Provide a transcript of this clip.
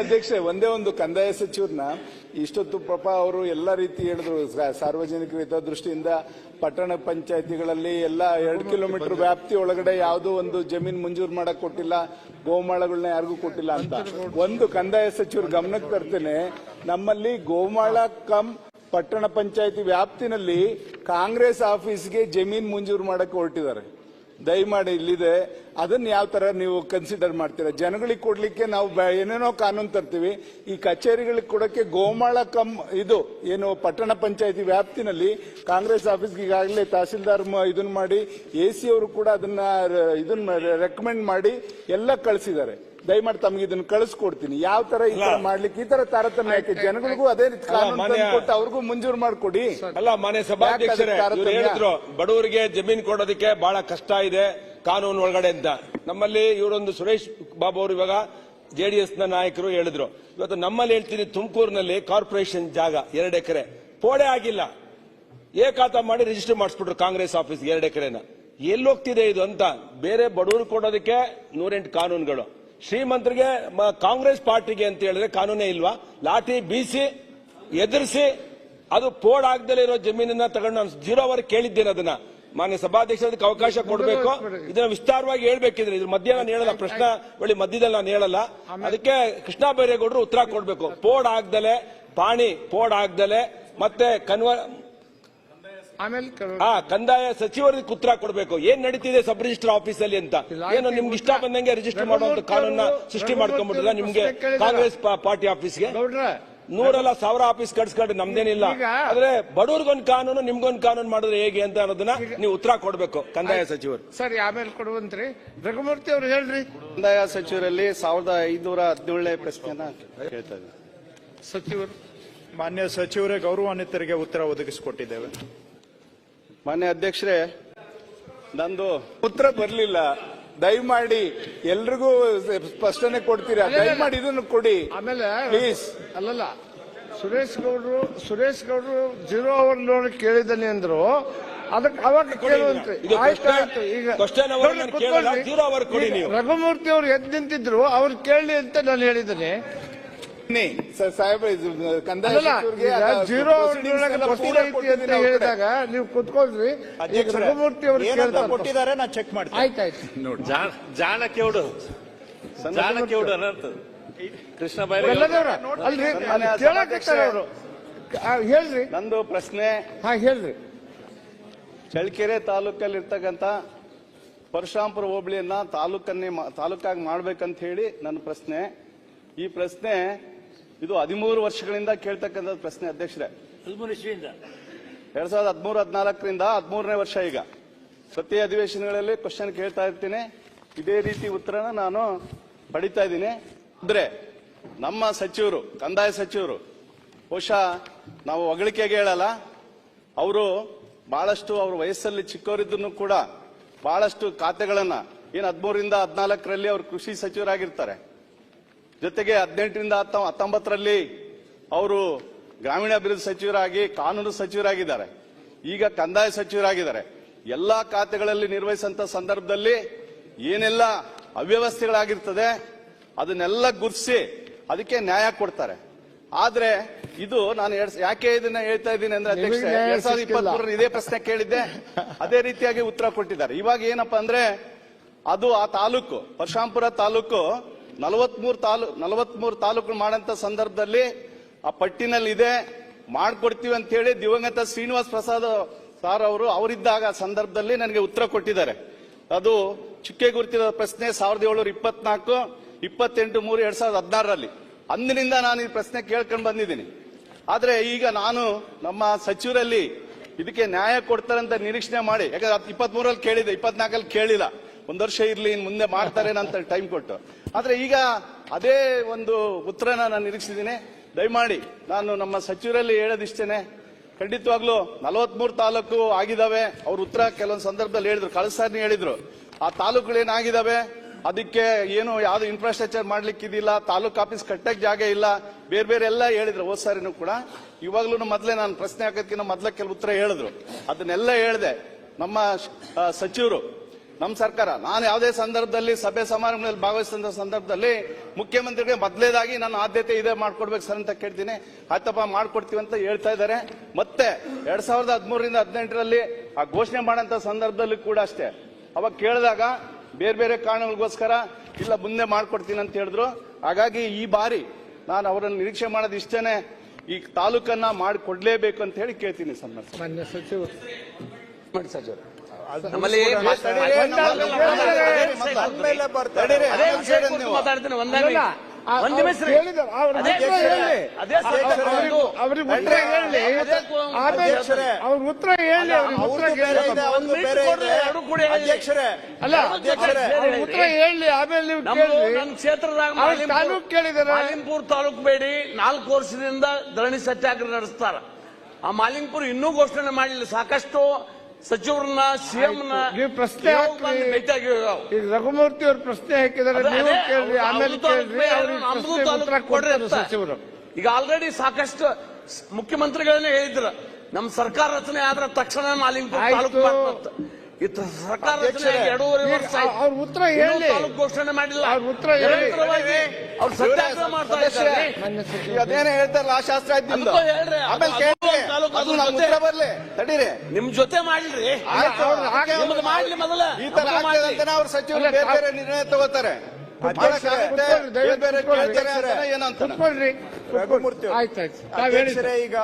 ಅಧ್ಯಕ್ಷೆ, ಒಂದೇ ಒಂದು ಕಂದಾಯ ಸಚಿವರನ್ನ ಇಷ್ಟೊತ್ತು ಪಾಪ ಅವರು ಎಲ್ಲ ರೀತಿ ಹೇಳಿದ್ರು. ಸಾರ್ವಜನಿಕರ ಹಿತದೃಷ್ಟಿಯಿಂದ ಪಟ್ಟಣ ಪಂಚಾಯತಿಗಳಲ್ಲಿ ಎಲ್ಲ 2 ಕಿಲೋಮೀಟರ್ ವ್ಯಾಪ್ತಿ ಒಳಗಡೆ ಯಾವುದೋ ಒಂದು ಜಮೀನು ಮಂಜೂರು ಮಾಡಕ್ ಕೊಟ್ಟಿಲ್ಲ, ಗೋಮಾಳಗಳನ್ನ ಯಾರಿಗೂ ಕೊಟ್ಟಿಲ್ಲ ಅಂತ. ಒಂದು ಕಂದಾಯ ಸಚಿವರು ಗಮನಕ್ಕೆ ತರ್ತೇನೆ, ನಮ್ಮಲ್ಲಿ ಗೋಮಾಳ ಕಮ್ ಪಟ್ಟಣ ಪಂಚಾಯತಿ ವ್ಯಾಪ್ತಿನಲ್ಲಿ ಕಾಂಗ್ರೆಸ್ ಆಫೀಸ್ಗೆ ಜಮೀನು ಮಂಜೂರು ಮಾಡಕ್ಕೆ ಹೊರಟಿದ್ದಾರೆ. ದಯಮಾಡಿ ಇಲ್ಲಿದೆ, ಅದನ್ನ ಯಾವ ತರ ನೀವು ಕನ್ಸಿಡರ್ ಮಾಡ್ತೀರಾ? ಜನಗಳಿಗೆ ಕೊಡ್ಲಿಕ್ಕೆ ನಾವು ಏನೇನೋ ಕಾನೂನು ತರ್ತೀವಿ, ಈ ಕಚೇರಿಗಳಿಗೆ ಕೊಡಕ್ಕೆ ಗೋಮಾಳ ಕಮ್ ಇದು ಏನು ಪಟ್ಟಣ ಪಂಚಾಯತಿ ವ್ಯಾಪ್ತಿನಲ್ಲಿ ಕಾಂಗ್ರೆಸ್ ಆಫೀಸ್ಗೆ ಈಗಾಗಲೇ ತಹಸೀಲ್ದಾರ್ ಇದನ್ನ ಮಾಡಿ AC ಅವರು ಕೂಡ ಇದನ್ನ ರೆಕಮೆಂಡ್ ಮಾಡಿ ಎಲ್ಲ ಕಳಿಸಿದ್ದಾರೆ. ದಯಮಾಡಿ ತಮಗೆ ಇದನ್ನು ಕಳಿಸ್ಕೊಡ್ತೀನಿ. ಯಾವ ತರ ಈ ತರ ಮಾಡ್ಲಿಕ್ಕೆ ಈ ತರ ತಾರತಮ್ಯ ಯಾಕೆ? ಜನಗಳಿಗೂ ಅದೇ ರೀತಿ ಕಾನೂನು ಕೊಟ್ಟು ಅವ್ರಿಗೂ ಮಂಜೂರು ಮಾಡ್ಕೊಡಿ. ಅಲ್ಲ, ಮಾನ್ಯ ಸಭಾಧ್ಯಕ್ಷರೇ ಹೇಳಿದ್ರು, ಬಡವರಿಗೆ ಜಮೀನು ಕೊಡೋದಕ್ಕೆ ಬಹಳ ಕಷ್ಟ ಇದೆ ಕಾನೂನು ಒಳಗಡೆ ಅಂತ. ನಮ್ಮಲ್ಲಿ ಇವರೊಂದು ಸುರೇಶ್ ಬಾಬು ಅವರು ಇವಾಗ JDS ನ ನಾಯಕರು ಹೇಳಿದ್ರು. ಇವತ್ತು ನಮ್ಮಲ್ಲಿ ಹೇಳ್ತೀನಿ, ತುಮಕೂರಿನಲ್ಲಿ ಕಾರ್ಪೊರೇಷನ್ ಜಾಗ 2 ಎಕರೆ ಪೋಡೆ ಆಗಿಲ್ಲ, ಏಕಾತ ಮಾಡಿ ರಿಜಿಸ್ಟರ್ ಮಾಡಿಸ್ಬಿಟ್ರು ಕಾಂಗ್ರೆಸ್ ಆಫೀಸ್ 2 ಎಕರೆನ. ಎಲ್ಲಿ ಹೋಗ್ತಿದೆ ಇದು ಅಂತ? ಬೇರೆ ಬಡವರು ಕೊಡೋದಕ್ಕೆ 108 ಕಾನೂನುಗಳು, ಶ್ರೀಮಂತರಿಗೆ ಕಾಂಗ್ರೆಸ್ ಪಾರ್ಟಿಗೆ ಅಂತ ಹೇಳಿದ್ರೆ ಕಾನೂನೇ ಇಲ್ವಾ? ಲಾಠಿ ಬೀಸಿ ಎದುರಿಸಿ ಅದು ಪೋಡ್ ಆಗದಲ್ಲೇ ಇರೋ ಜಮೀನನ್ನ ತಗೊಂಡು ನಾನು 0 ಅವರ್ ಕೇಳಿದ್ದೇನೆ. ಅದನ್ನ ಮಾನ್ಯ ಸಭಾಧ್ಯಕ್ಷ ಅದಕ್ಕೆ ಅವಕಾಶ ಕೊಡಬೇಕು. ಇದನ್ನ ವಿಸ್ತಾರವಾಗಿ ಹೇಳ್ಬೇಕಿದ್ರೆ ಇದ್ರ ಮಧ್ಯ ನಾನು ಹೇಳಲ್ಲ, ಪ್ರಶ್ನೆ ಬಳಿ ಮಧ್ಯದಲ್ಲಿ ನಾನು ಹೇಳಲ್ಲ. ಅದಕ್ಕೆ ಕೃಷ್ಣ ಬೈರೇಗೌಡರು ಉತ್ತರ ಕೊಡಬೇಕು. ಪೋಡ್ ಆಗ್ದಲೆ ಪಾಣಿ ಪೋಡ್ ಆಗ್ದಲೆ ಮತ್ತೆ ಕಂದಾಯ ಸಚಿವರಿಗೆ ಉತ್ತರ ಕೊಡಬೇಕು. ಏನ್ ನಡೀತಿದೆ ಸಬ್ ರಿಜಿಸ್ಟರ್ ಆಫೀಸ್ ಅಲ್ಲಿ ಅಂತ. ಏನು ನಿಮ್ಗೆ ಇಷ್ಟ ಬಂದಂಗೆ ರಿಜಿಸ್ಟರ್ ಮಾಡುವಂತ ಕಾನೂನ ಸೃಷ್ಟಿ ಮಾಡ್ಕೊಂಡ್ಬಿಟ್ಟಿಲ್ಲ ನಿಮ್ಗೆ ಕಾಂಗ್ರೆಸ್ ಪಾರ್ಟಿ ಆಫೀಸ್ಗೆ. 100 ಅಲ್ಲ 1000 ಆಫೀಸ್ ಕಟ್ಸ್ಕೊಂಡು ನಮ್ದೇನಿಲ್ಲ. ಆದ್ರೆ ಬಡವ್ರಿಗೊಂದು ಕಾನೂನು ನಿಮ್ಗೊಂದು ಕಾನೂನು ಮಾಡಿದ್ರೆ ಹೇಗೆ ಅಂತ ಅನ್ನೋದನ್ನ ನೀವು ಉತ್ತರ ಕೊಡಬೇಕು ಕಂದಾಯ ಸಚಿವರು. ಸರಿ, ಆಮೇಲೆ ಕೊಡುವಂತ್ರಿ. ರಘುಮೂರ್ತಿ ಅವರು ಹೇಳ್ರಿ. ಕಂದಾಯ ಸಚಿವರಲ್ಲಿ 1517 ಪ್ರಶ್ನೆಯನ್ನ ಕೇಳ್ತಾ ಇದ್ದೀನಿ. ಸಚಿವರು ಮಾನ್ಯ ಸಚಿವರೇ, ಗೌರವಾನ್ವಿತರಿಗೆ ಉತ್ತರ ಒದಗಿಸಿಕೊಟ್ಟಿದ್ದೇವೆ. ಮಾನ್ಯ ಅಧ್ಯಕ್ಷರೇ, ನಂದು ಉತ್ತರ ಬರಲಿಲ್ಲ. ದಯಮಾಡಿ ಎಲ್ರಿಗೂ ಸ್ಪಷ್ಟನೆ ಕೊಡ್ತೀರಾ? ದಯಮಾಡಿ ಇದನ್ನು ಕೊಡಿ ಆಮೇಲೆ ಪ್ಲೀಸ್. ಅಲ್ಲಲ್ಲ, ಸುರೇಶ್ ಗೌಡ್ರು 0 ಅವರ್ ಲೋನ್ ಕೇಳಿದ್ದಾನೆ ಅಂದ್ರು. ಅದಕ್ಕೆ ಅವಾಗ ಕೇಳುವಂತ್ರಿ. ಆಯ್ತು, ಈಗ ರಘುಮೂರ್ತಿ ಅವರು ಎದ್ದು ನಿಂತಿದ್ರು, ಅವ್ರು ಕೇಳಿ ಅಂತ ನಾನು ಹೇಳಿದ್ದೇನೆ. ಸಾಹೇಬ್, ಕಂದಾಯ ಜೀರೋ ಅಂತ ಹೇಳಿದಾಗ ನೀವು ಕುತ್ಕೊಳ್ರಿ. ರಘುಮೂರ್ತಿ ಅವರು ಕೊಟ್ಟಿದ್ದಾರೆ, ನಾ ಚೆಕ್ ಮಾಡ್ತೀನಿ. ಆಯ್ತಾಯ್ತು. ಜಾಣಕ್ಯೌಡು ಕೃಷ್ಣ ಬೈರೇಗೌಡ ಅಲ್ರಿ, ಅವರು ಹೇಳ್ರಿ. ನಂದು ಪ್ರಶ್ನೆ. ಹೇಳ್ರಿ. ಚಳ್ಳಕೆರೆ ತಾಲೂಕಲ್ಲಿರ್ತಕ್ಕಂಥ ಪರಶುರಾಂಪುರ ಹೋಬಳಿಯನ್ನ ತಾಲೂಕಾಗಿ ಮಾಡ್ಬೇಕಂತ ಹೇಳಿ ನನ್ನ ಪ್ರಶ್ನೆ. ಈ ಪ್ರಶ್ನೆ ಇದು 13 ವರ್ಷಗಳಿಂದ ಕೇಳ್ತಕ್ಕಂಥ ಪ್ರಶ್ನೆ ಅಧ್ಯಕ್ಷರೇ. 2013-14ರಿಂದ 13ನೇ ವರ್ಷ. ಈಗ ಪ್ರತಿ ಅಧಿವೇಶನಗಳಲ್ಲಿ ಕ್ವಶನ್ ಕೇಳ್ತಾ ಇರ್ತೀನಿ, ಇದೇ ರೀತಿ ಉತ್ತರನ ನಾನು ಪಡಿತಾ ಇದ್ದೀನಿ. ಅಂದ್ರೆ ನಮ್ಮ ಸಚಿವರು, ಕಂದಾಯ ಸಚಿವರು, ಬಹುಶಃ ನಾವು ಹೊಗಳಿಕೆಗೆ ಹೇಳಲ್ಲ, ಅವರು ಬಹಳಷ್ಟು ಅವ್ರ ವಯಸ್ಸಲ್ಲಿ ಚಿಕ್ಕವರಿದ್ದನ್ನು ಕೂಡ ಬಹಳಷ್ಟು ಖಾತೆಗಳನ್ನ 13ರಿಂದ 14ರಲ್ಲಿ ಅವರು ಕೃಷಿ ಸಚಿವರಾಗಿರ್ತಾರೆ. ಜೊತೆಗೆ 18ರಿಂದ 19ರಲ್ಲಿ ಅವರು ಗ್ರಾಮೀಣಾಭಿವೃದ್ಧಿ ಸಚಿವರಾಗಿ ಕಾನೂನು ಸಚಿವರಾಗಿದ್ದಾರೆ. ಈಗ ಕಂದಾಯ ಸಚಿವರಾಗಿದ್ದಾರೆ. ಎಲ್ಲಾ ಖಾತೆಗಳಲ್ಲಿ ನಿರ್ವಹಿಸುವಂತ ಸಂದರ್ಭದಲ್ಲಿ ಏನೆಲ್ಲ ಅವ್ಯವಸ್ಥೆಗಳಾಗಿರ್ತದೆ ಅದನ್ನೆಲ್ಲ ಗುರ್ತಿಸಿ ಅದಕ್ಕೆ ನ್ಯಾಯ ಕೊಡ್ತಾರೆ. ಆದ್ರೆ ಇದು ನಾನು ಯಾಕೆ ಇದನ್ನ ಹೇಳ್ತಾ ಇದ್ದೀನಿ ಅಂದ್ರೆ ಅಧ್ಯಕ್ಷ, 2023 ಇದೇ ಪ್ರಶ್ನೆ ಕೇಳಿದ್ದೆ, ಅದೇ ರೀತಿಯಾಗಿ ಉತ್ತರ ಕೊಟ್ಟಿದ್ದಾರೆ. ಇವಾಗ ಏನಪ್ಪಾ ಅಂದ್ರೆ ಅದು ಆ ತಾಲೂಕು ಪರಶುರಾಂಪುರ ತಾಲೂಕು 43 ತಾಲೂಕು ಮಾಡಂತ ಸಂದರ್ಭದಲ್ಲಿ ಆ ಪಟ್ಟಿನಲ್ಲಿ ಇದೆ, ಮಾಡ್ಕೊಡ್ತೀವಿ ಅಂತ ಹೇಳಿ ದಿವಂಗತ ಶ್ರೀನಿವಾಸ್ ಪ್ರಸಾದ್ ಸಾರ್ ಅವರಿದ್ದಾಗ ಸಂದರ್ಭದಲ್ಲಿ ನನಗೆ ಉತ್ತರ ಕೊಟ್ಟಿದ್ದಾರೆ. ಅದು ಚುಕ್ಕೆ ಗುರುತಿನ ಪ್ರಶ್ನೆ 1724 28/3/2016ರಲ್ಲಿ. ಅಂದಿನಿಂದ ನಾನು ಈ ಪ್ರಶ್ನೆ ಕೇಳ್ಕೊಂಡು ಬಂದಿದ್ದೀನಿ. ಆದ್ರೆ ಈಗ ನಾನು ನಮ್ಮ ಸಚಿವರಲ್ಲಿ ಇದಕ್ಕೆ ನ್ಯಾಯ ಕೊಡ್ತಾರಂತ ನಿರೀಕ್ಷಣೆ ಮಾಡಿ, ಯಾಕಂದ್ರೆ 23ರಲ್ಲಿ ಕೇಳಿದೆ, 24ರಲ್ಲಿ ಕೇಳಿಲ್ಲ. 1 ವರ್ಷ ಇರ್ಲಿ, ಇನ್ ಮುಂದೆ ಮಾಡ್ತಾರೆ ಅಂತ ಟೈಮ್ ಕೊಟ್ಟು. ಆದ್ರೆ ಈಗ ಅದೇ ಒಂದು ಉತ್ತರನ ನಾನು ನಿರೀಕ್ಷಿಸಿದ್ದೀನಿ. ದಯಮಾಡಿ ನಾನು ನಮ್ಮ ಸಚಿವರಲ್ಲಿ ಹೇಳೋದಿಷ್ಟೇನೆ, ಖಂಡಿತವಾಗ್ಲೂ 43 ತಾಲೂಕು ಆಗಿದಾವೆ. ಅವ್ರ ಉತ್ತರ ಕೆಲವೊಂದು ಸಂದರ್ಭದಲ್ಲಿ ಹೇಳಿದ್ರು, ಕಳಸಾರಿ ಹೇಳಿದ್ರು, ಆ ತಾಲೂಕುಗಳೇನಾಗಿದಾವೆ ಅದಕ್ಕೆ ಏನು ಯಾವ್ದು ಇನ್ಫ್ರಾಸ್ಟ್ರಕ್ಚರ್ ಮಾಡ್ಲಿಕ್ಕಿದಿಲ್ಲ, ತಾಲೂಕ್ ಆಫೀಸ್ ಕಟ್ಟಕ್ ಜಾಗ ಇಲ್ಲ, ಬೇರೆ ಬೇರೆ ಎಲ್ಲ ಹೇಳಿದ್ರು ಹೋದ್ ಸಾರಿನೂ ಕೂಡ. ಇವಾಗ್ಲೂ ಮೊದಲೇ ನಾನು ಪ್ರಶ್ನೆ ಹಾಕೋದಕ್ಕಿಂತ ಮೊದಲೇ ಕೆಲವು ಉತ್ತರ ಹೇಳಿದ್ರು, ಅದನ್ನೆಲ್ಲ ಹೇಳಿದೆ. ನಮ್ಮ ಸಚಿವರು ನಮ್ಮ ಸರ್ಕಾರ. ನಾನು ಯಾವುದೇ ಸಂದರ್ಭದಲ್ಲಿ ಸಭೆ ಸಮಾರಂಭದಲ್ಲಿ ಭಾಗವಹಿಸಿದ ಸಂದರ್ಭದಲ್ಲಿ ಮುಖ್ಯಮಂತ್ರಿಗೆ ಮೊದಲೇದಾಗಿ ನನ್ನ ಆದ್ಯತೆ ಇದೇ ಮಾಡ್ಕೊಡ್ಬೇಕು ಸರ್ ಅಂತ ಕೇಳ್ತೀನಿ. ಆಯ್ತಪ್ಪ ಮಾಡ್ಕೊಡ್ತೀವಿ ಅಂತ ಹೇಳ್ತಾ ಇದ್ದಾರೆ. ಮತ್ತೆ 2013ರಿಂದ 18ರಲ್ಲಿ ಆ ಘೋಷಣೆ ಮಾಡಂತ ಸಂದರ್ಭದಲ್ಲಿ ಕೂಡ ಅಷ್ಟೇ, ಅವಾಗ ಕೇಳಿದಾಗ ಬೇರೆ ಬೇರೆ ಕಾರಣಗಳಿಗೋಸ್ಕರ ಇಲ್ಲ ಮುಂದೆ ಮಾಡ್ಕೊಡ್ತೀನಿ ಅಂತ ಹೇಳಿದ್ರು. ಹಾಗಾಗಿ ಈ ಬಾರಿ ನಾನು ಅವರನ್ನು ನಿರೀಕ್ಷೆ ಮಾಡೋದು ಇಷ್ಟೇನೆ, ಈ ತಾಲೂಕನ್ನ ಮಾಡಿಕೊಡ್ಲೇಬೇಕು ಅಂತ ಹೇಳಿ ಕೇಳ್ತೀನಿ ಸರ್. ಮಾನ್ಯ ಸಚಿವರು ನಮ್ಮಲ್ಲಿ ಮಾತಾಡ್ತೀನಿ ಒಂದ್ ನಿಮಿಷ ರೀ. ಅದೇ ಅವ್ರಿಗೆ ಉತ್ತರ ಹೇಳಿ, ಅವ್ರ ಉತ್ತರ ಹೇಳಿ, ಅವ್ರಿಗೆ ಉತ್ತರ ಅಲ್ಲ ಅವ್ರ ಉತ್ತರ ಹೇಳಿ, ಆಮೇಲೆ ನೀವು ಕೇಳಿ. ನನ್ನ ಕ್ಷೇತ್ರದಾಗ ತಾಲೂಕ್ ಕೇಳಿದಾರೆ. ಮಾಲಿಂಗ್ಪುರ್ ತಾಲೂಕು ಬೇಡಿ 4 ವರ್ಷದಿಂದ ಧರಣಿ ಸತ್ಯಾಗ್ರಹ ನಡೆಸ್ತಾರ. ಆ ಮಾಲಿಂಗ್ಪುರ್ ಇನ್ನೂ ಘೋಷಣೆ ಮಾಡಲಿಲ್ಲ. ಸಾಕಷ್ಟು ಸಚಿವರನ್ನ ಸಿಎಂನ ನೀವು ಪ್ರಶ್ನೆ ಹಾಕಿ. ಈಗ ರಘುಮೂರ್ತಿ ಅವ್ರ ಪ್ರಶ್ನೆ ಹಾಕಿದ್ದಾರೆ, ನೀವು ಕೇಳ್ರಿ, ಆಮೇಲೆ ಕೇಳ್ರಿ, ಅವ್ರಿಗೆ ಉತ್ತರ ಕೊಡ್ತಾರೆ ಸಚಿವರು. ಈಗ ಆಲ್ರೆಡಿ ಸಾಕಷ್ಟು ಮುಖ್ಯಮಂತ್ರಿಗಳನ್ನೇ ಹೇಳಿದ್ರು, ನಮ್ಮ ಸರ್ಕಾರ ರಚನೆ ಆದ್ರೆ ತಕ್ಷಣ ಮಾಲಿಂಗ್ಪುರ್ ತಾಲೂಕು ಬರ್ತದೆ. ಸರ್ಕಾರ ರಚನೆ 2.5 ವರ್ಷ ಅವ್ರ ಉತ್ತರ ಹೇಳಿ, ತಾಲೂಕು ಘೋಷಣೆ ಮಾಡಿಲ್ಲ. ಅವ್ರ ಉತ್ತರ ಹೇಳಿ. ನಿರಂತರವಾಗಿ ಅವ್ರು ಸತ್ಯಾಗ್ರಹ ಮಾಡ್ತಾ ಇದ್ದಾರೆ. ಅದೇನೇ ಹೇಳ್ತಾರಲ್ಲ ಆ ಶಾಸ್ತ್ರ ಅದಕ್ಕೂ ಹೇಳ್ರಿ, ಆಮೇಲೆ ಕೇಳ್ರಿ, ಅದು ನಮ್ಮ ಉತ್ತರ ಬರ್ಲಿ, ತಡೀರಿ. ನಿಮ್ ಜೊತೆ ಮಾಡ್ಲಿ, ನಿಮ್ದು ಮಾಡ್ಲಿ ಮೊದಲ. ಈ ತರ ಆಗ್ತದಂತಾನೆ ಅವ್ರ ಸಚಿವರು ಬೇರೆ ಬೇರೆ ನಿರ್ಣಯ ತಗೋತಾರೆ. ಬೇರೆ ಬೇರೆ ಕೇಳ್ತಾರೆ ಅಂತಾನೆ ಏನಂತ ಕೂತ್ಕೊಳ್ರಿ. ಆಯ್ತಾಯ್ತು, ತಾವ್ ಹೇಳಿ. ಈಗ